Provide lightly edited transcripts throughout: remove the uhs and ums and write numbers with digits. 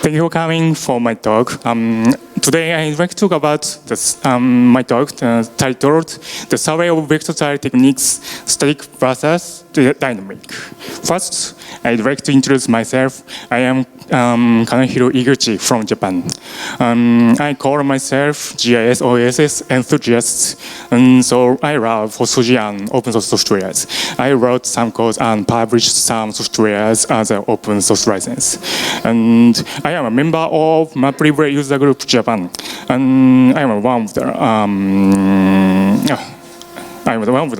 Thank you for coming for my talk. Today I'd like to talk about my talk titled The Survey of Vectortile Techniques, Static versus Dynamic. First, I'd like to introduce myself. I am Kanahiro Iguchi from Japan. I call myself GIS OSS enthusiast, and so I love Hosoji and open source softwares. I wrote some code and published some softwares as an open source license. And I am a member of MapLibre user group Japan, and I am one of the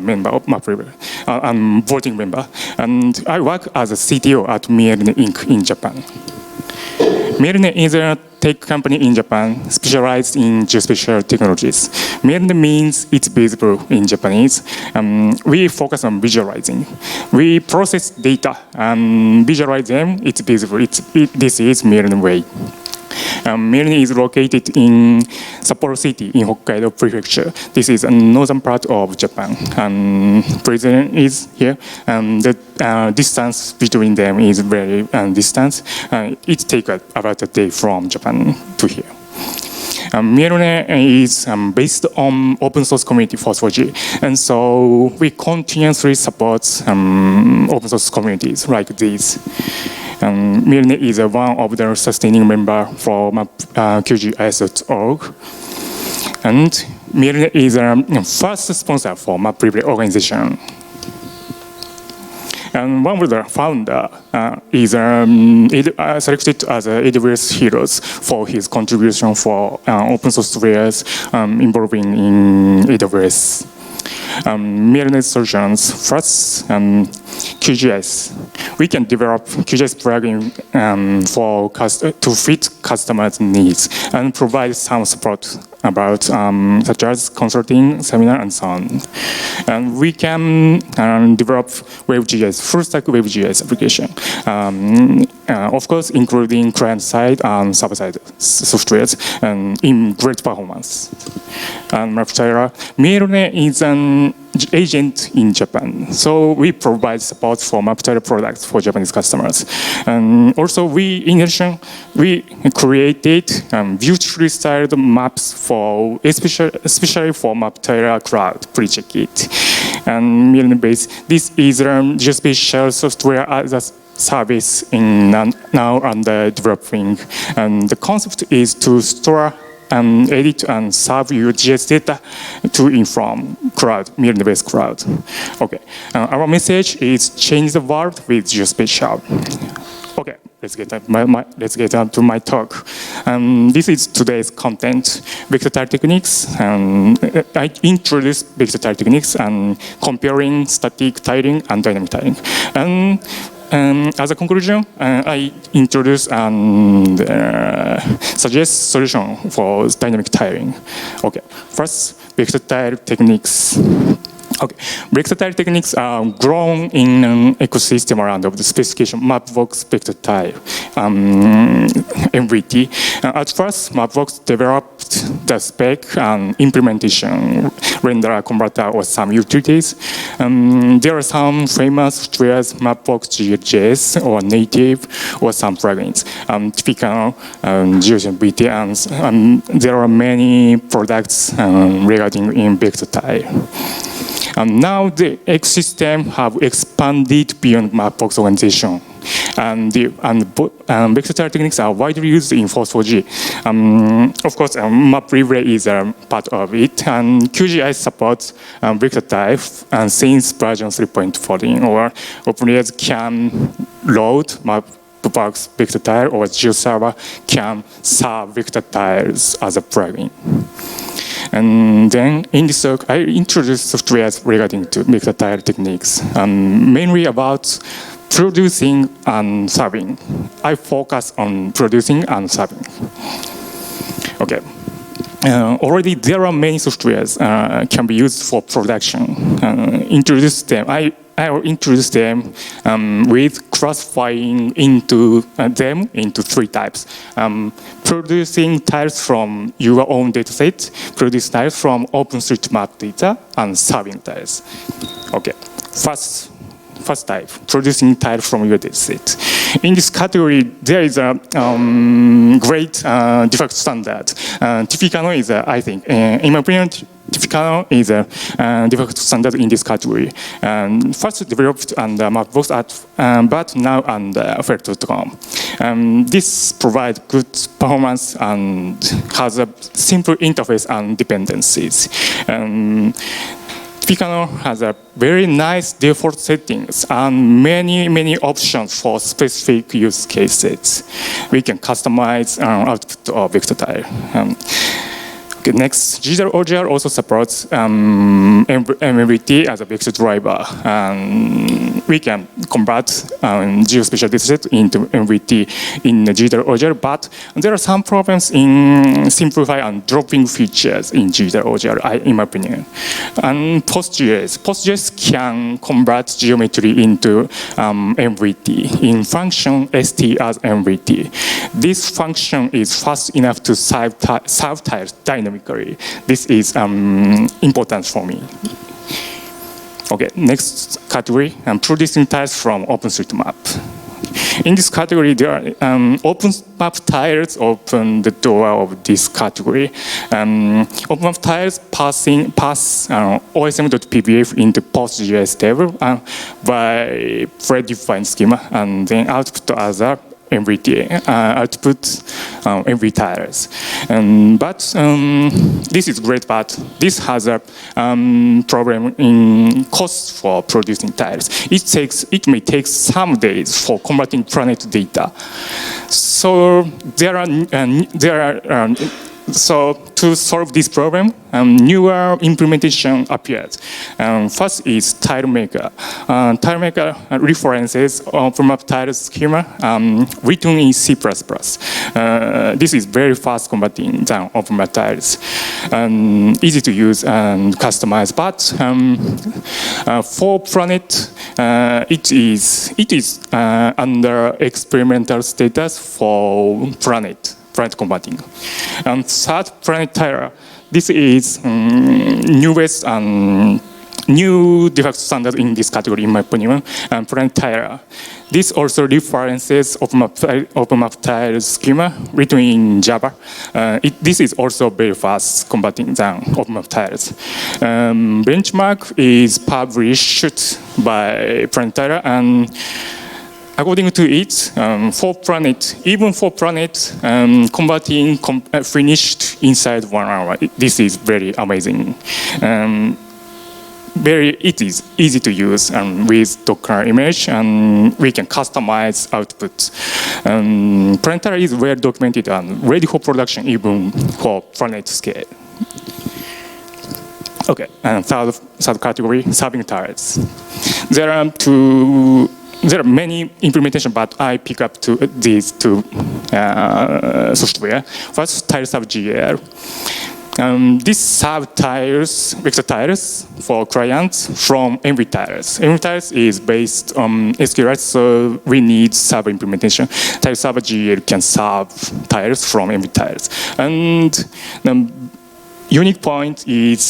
member of MapLibre. I'm voting member, and I work as a CTO at Mielne Inc. in Japan. Mielne is a tech company in Japan specialized in geospatial technologies. Mielne means it's visible in Japanese. We focus on visualizing. We process data and visualize them. It's visible. This is Mielne way. Mielne is located in Sapporo City in Hokkaido Prefecture. This is a northern part of Japan. Prizren is here. The distance between them is very distant. It takes about a day from Japan to here. Mielne is based on open source community for 4G, and so we continuously support open source communities like these. Mielne is one of the sustaining members for QGIS.org, and Mielne is the first sponsor for MapLibre organization. And one of the founder is selected as AWS Heroes for his contribution for open source softwares involving in AWS. Mielne solutions. First, QGIS. We can develop QGIS plugin to fit customers' needs and provide some support about such as consulting, seminar, and so on. And we can develop WebGIS, full-stack WebGIS application. Of course, including client-side and server-side softwares in great performance. And Mielne is an agent in Japan, so we provide support for MapLibre products for Japanese customers. And also, in addition, we created beautifully styled maps especially for MapLibre Cloud. Please check it. And Mielne base. This is geospatial software as a service now under developing. And the concept is to store edit and serve your GIS data to inform cloud, Mielne-based cloud. Okay, our message is change the world with geospatial. Okay, let's get on to my talk. This is today's content, Vectortile techniques. I introduce Vectortile techniques and comparing static tiling and dynamic tiling. As a conclusion, I introduce and suggest solution for dynamic tiling. Okay, first, Vectortile techniques. Okay, Vectortile techniques are grown in an ecosystem around of the specification Mapbox Vectortile MVT. At first, Mapbox developed the spec and implementation, renderer, converter, or some utilities. There are some famous softwares, Mapbox GLJS, or native, or some plugins, tippecanoe, GeoGBT, and there are many products regarding in Vectortile. Now the ecosystem have expanded beyond Mapbox organization, and Vectortile techniques are widely used in 4G. Of course, MapLibre is a part of it, and QGIS supports Vectortile, and since version 3.14, or operators can load Mapbox Vectortile, or GeoServer can serve Vectortiles as a plugin. And then in this talk, I introduce softwares regarding to Vectortile techniques, mainly about producing and serving. I focus on producing and serving. Okay. Already there are many softwares can be used for production. Introduce them. I will introduce them with classifying them into three types. Producing tiles from your own dataset, produce tiles from OpenStreetMap data, and serving tiles. Okay, first type, producing tiles from your dataset. In this category, there is a great default standard. Tippecanoe is, I think, in my opinion, tippecanoe is a default standard in this category. First developed under MacBooks, but now under Vectortile. This provides good performance and has a simple interface and dependencies. Tippecanoe has a very nice default settings and many options for specific use cases. We can customize output of Vectortile. Okay, next, GDR also supports MVT as a vector driver. We can convert geospatial dataset into MVT in the GDR, but there are some problems in simplify and dropping features in GDR, in my opinion. And PostGIS can convert geometry into MVT in function st as MVT. This function is fast enough to solve tiles dynamically. This is important for me. Okay, next category, producing tiles from OpenStreetMap. In this category, there are OpenMap tiles open the door of this category. OpenMap tiles pass OSM.pbf into PostGIS table by predefined schema and then output as a MVT output MVTiles. But this is great, but this has a problem in cost for producing tiles. It may take some days for converting planet data. So so to solve this problem, newer implementation appeared. First is TileMaker. TileMaker references OpenMap tile schema written in C++. This is very fast converting than OpenMap tiles. Easy to use and customize, but for Planet, it is under experimental status for Planet converting. And third, Planetile. This is newest and new default standard in this category, in my opinion. And Planetile. This also references OpenMap tile schema written in Java. This is also very fast converting than OpenMap tiles. Benchmark is published by Planetile, and according to it, even for Planet, converting finished inside 1 hour. This is very amazing. It is easy to use with Docker image, and we can customize outputs. Planetary is well documented and ready for production even for Planet scale. Okay, and third category, serving tiles. There are many implementations, but I pick up these two software. First, TileSub.gl. This sub-tiles, vector tiles for clients from MVTiles. MVTiles is based on SQLite, so we need sub implementation. TileSub.gl can serve tiles from MVTiles. And the unique point is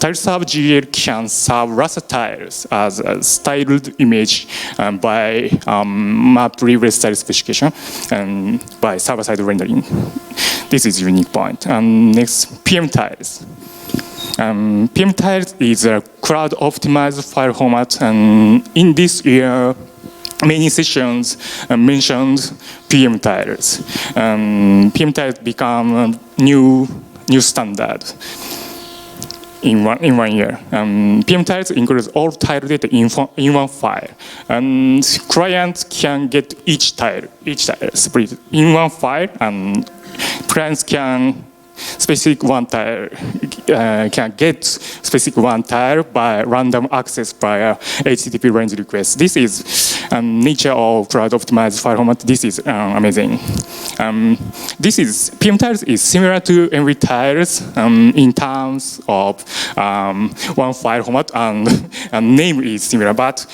TileSub.gl can serve raster tiles as a styled image by map reverse style specification and by server-side rendering. This is a unique point. Next, PMTiles. PMTiles is a cloud-optimized file format, and in this year, many sessions mentioned PMTiles. PMTiles become a new standard in one year. PMTiles includes all tile data in one file, and clients can get each tile split in one file, and clients can get specific one tile by random access via HTTP range request. This is nature of cloud optimized file format. This is amazing. PMTiles is similar to MVTiles in terms of one file format and name is similar, but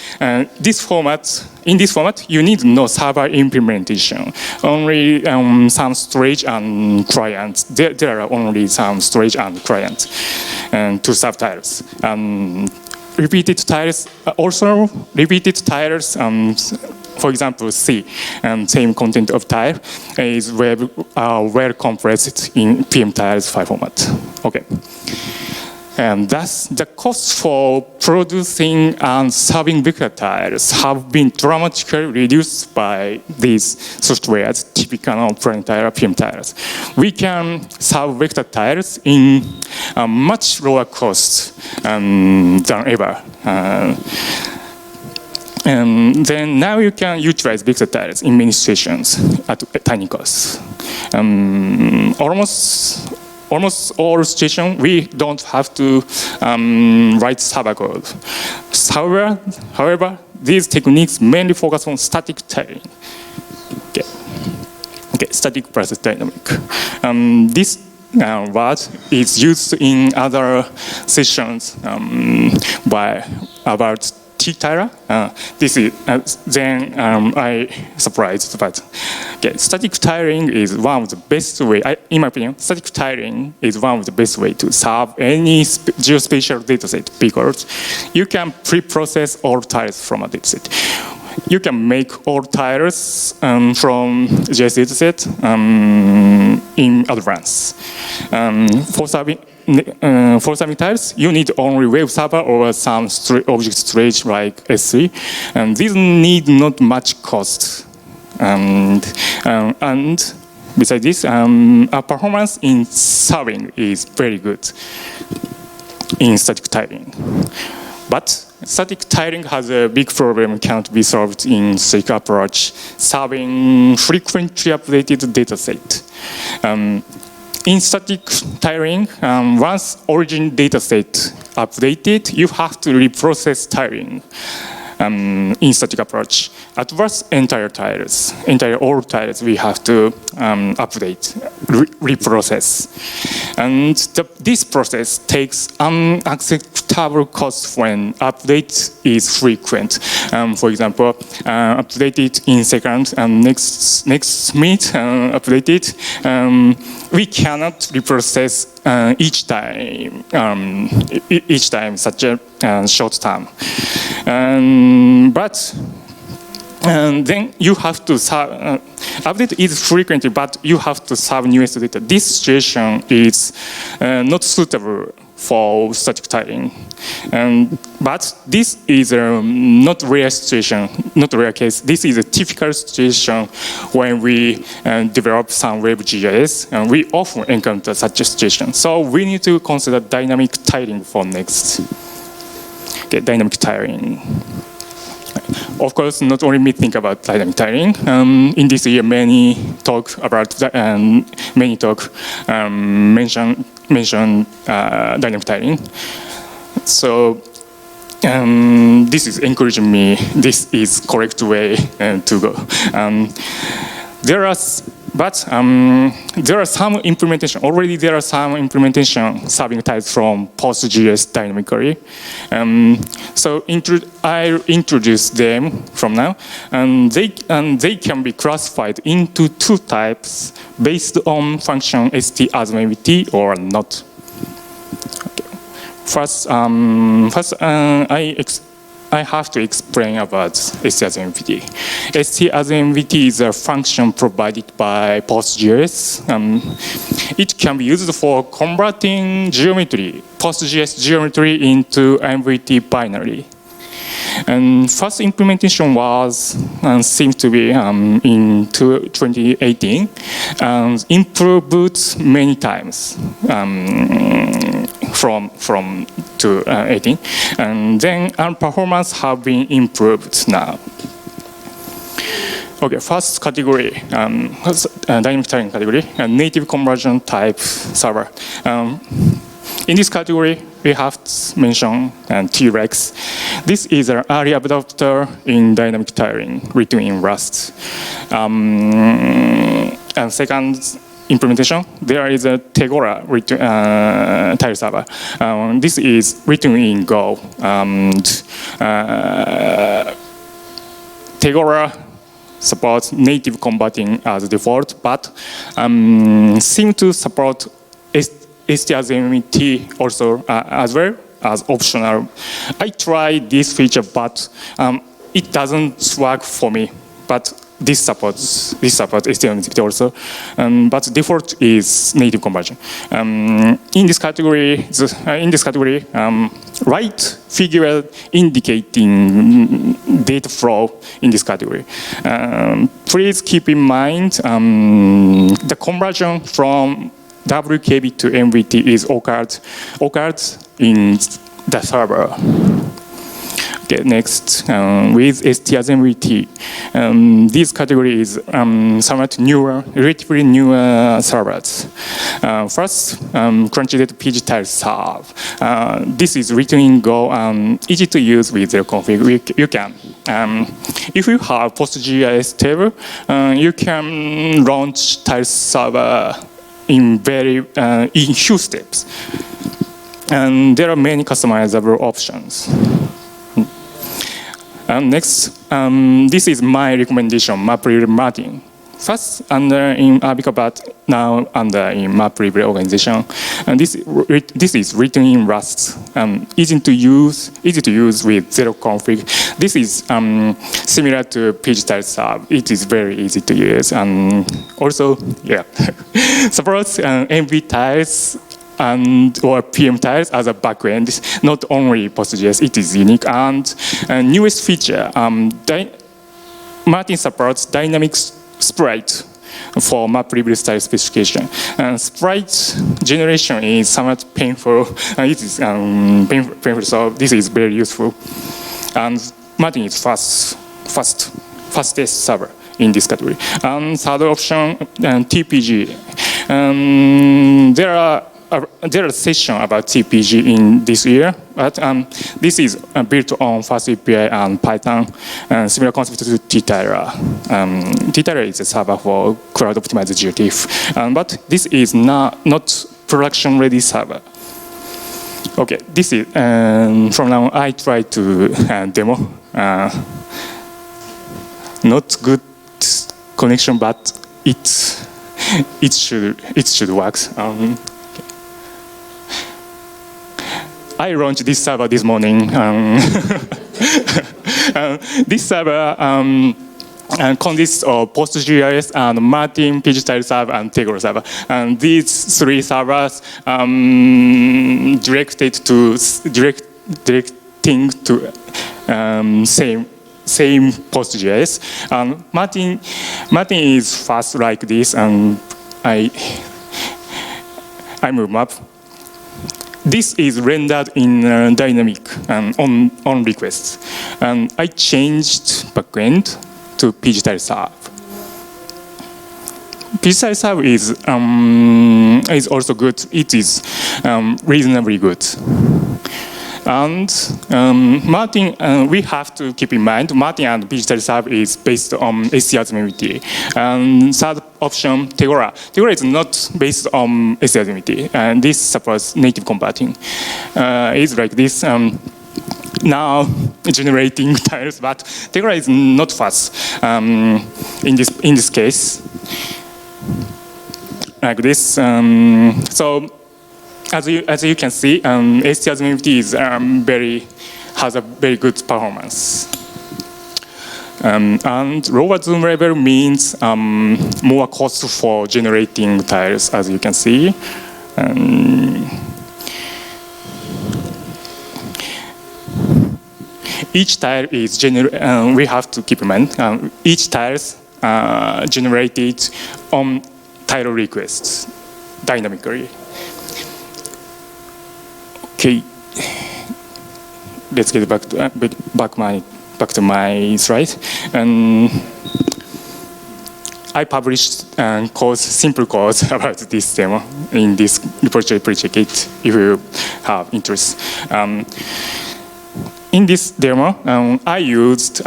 in this format, you need no server implementation. Only some storage and clients. There are only some storage and clients to serve tiles. Repeated tiles for example, C, same content of tile, is well compressed in PMTiles file format. Okay. And thus, the cost for producing and serving vector tiles have been dramatically reduced by these softwares, tippecanoe, PMTiles, PMTiles. We can serve vector tiles in a much lower cost than ever. And then now you can utilize vector tiles in many situations at tiny cost. Almost all situations, we don't have to write server code. However, these techniques mainly focus on static tiling. Okay, static versus dynamic. This word is used in other sessions about T-tiler. This is then I surprised, but okay, static tiling is one of the best way. In my opinion, static tiling is one of the best way to serve any geospatial dataset because you can pre-process all tiles from a dataset. You can make all tiles from GIS dataset in advance. For serving tiles, you need only web server or some object storage like S3, and these need not much cost. And besides this, our performance in serving is very good in static tiling. But static tiling has a big problem, can't be solved in static approach, serving frequently updated dataset. In static tiling, once origin dataset updated, you have to reprocess tiling in static approach. At first, entire all tiles we have to update, reprocess. And this process takes unacceptable cost when update is frequent. For example, update it in seconds and next minute update it. We cannot reprocess each time such a short term. But then you have to update is frequently, but you have to serve newest data. This situation is not suitable for static tiling. But this is not rare situation, not rare case. This is a typical situation when we develop some web GIS, and we often encounter such a situation. So we need to consider dynamic tiling for next. Okay, dynamic tiling. Of course, not only me think about dynamic tiling. In this year, many talk mention dynamic tiling. So this is encouraging me. This is correct way to go. There are some implementation. Already there are some implementation serving tiles from PostGIS dynamically. So I introduce them from now, and they can be classified into two types based on function st as MVT or not. Okay. First, I have to explain about st as MVT. St as MVT is a function provided by PostGIS. It can be used for converting geometry, PostGIS geometry into MVT binary. And first implementation was seems to be in 2018 and improved many times from 2018, and then our performance have been improved now. Okay, first category, dynamic tiling category, native conversion type server. In this category, we have to mention T-Rex. This is an early adopter in dynamic tiling, written in Rust. And second implementation, there is a Tegora tile server. This is written in Go. Tegora supports native converting as default, but seem to support STRZMT also as well as optional. I tried this feature, but it doesn't work for me. but this supports HTML also, but default is native conversion. In this category, right figure indicating data flow in this category. Please keep in mind the conversion from WKB to MVT is occurred in the server. Okay, next, with STRMVT, this category is somewhat newer, relatively newer servers. First, Crunchynet PGTiles serve. This is written in Go, easy to use with their config. You can, if you have PostGIS table, you can launch Tiles server in few steps. And there are many customizable options. Next, this is my recommendation, MapLibre Martin. First under in Abica, but now under in MapLibre organization. And this is written in Rust, easy to use with zero config. This is similar to PGTiles serve. It is very easy to use, and also, yeah, supports MVTiles or PMTiles as a backend, not only PostGIS. It is unique, and newest feature, Martin supports dynamic sprite for MapLibre style specification. Sprite generation is somewhat painful. It is painful, so this is very useful. And Martin is fastest server in this category. And third option, TPG. There are sessions about TPG in this year, but this is built on Fast API and Python, similar concept to T-Tiler. T-Tiler is a server for cloud-optimized GeoTIFF, but this is not production-ready server. Okay, this is from now I try to demo. Not good connection, but it should work. I launched this server this morning. This server consists of PostGIS and Martin, PGTiles server, and Tegro server. And these three servers directing to same PostGIS. Martin is fast like this, and I move up. This is rendered in dynamic on request. And I changed backend to PGTiles serve. PGTiles serve is also good. It is reasonably good. And Martin, we have to keep in mind, Martin and PGTiles serve is based on STRMVT. And third option, Tegora. Tegora is not based on STRMVT, and this supports native converting. It's like this. Now generating tiles, but Tegora is not fast in this case. Like this. So as you can see, STRMVT is has a very good performance. And lower zoom level means more cost for generating tiles, as you can see. Each tile is we have to keep in mind, each tile generated on tile requests dynamically. Okay, let's get back to my slide. And I published simple codes about this demo in this repository. Please check it if you have interest. In this demo, I used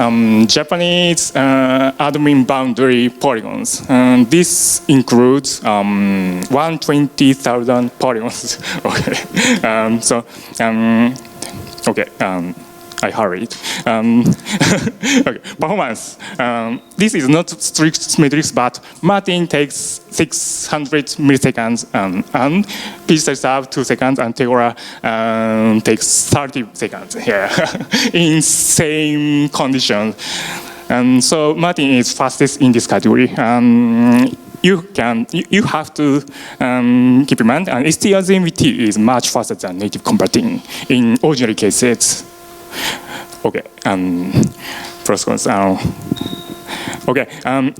Japanese admin boundary polygons. This includes 120,000 polygons. Okay, okay. I hurried. Okay, performance. This is not strict metrics, but Martin takes 600 milliseconds, and PGTiles serve 2 seconds, and Tegora takes 30 seconds here in same conditions. So Martin is fastest in this category. You have to keep in mind, and STRZMVT is much faster than native converting in ordinary cases. Okay, pros cons. Okay,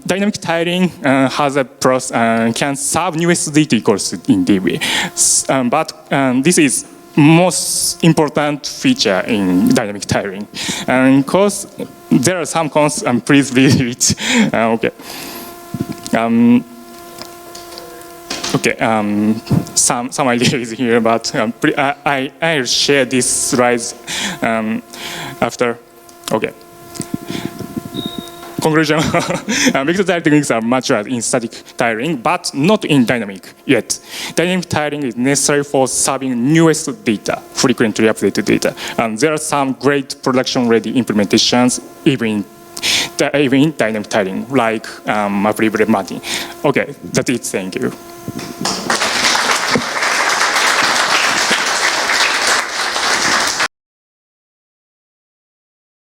dynamic tiling has a pros can serve newest data equals in DB, but this is most important feature in dynamic tiling. And cause there are some cons, please read it. Okay. Some ideas here, but I'll share this slides after. Okay. Conclusion. Vectortile techniques are matured in static tiling, but not in dynamic yet. Dynamic tiling is necessary for serving newest data, frequently updated data. And there are some great production-ready implementations, even in dynamic tiling, like Prizren Martin. Okay, that's it. Thank you.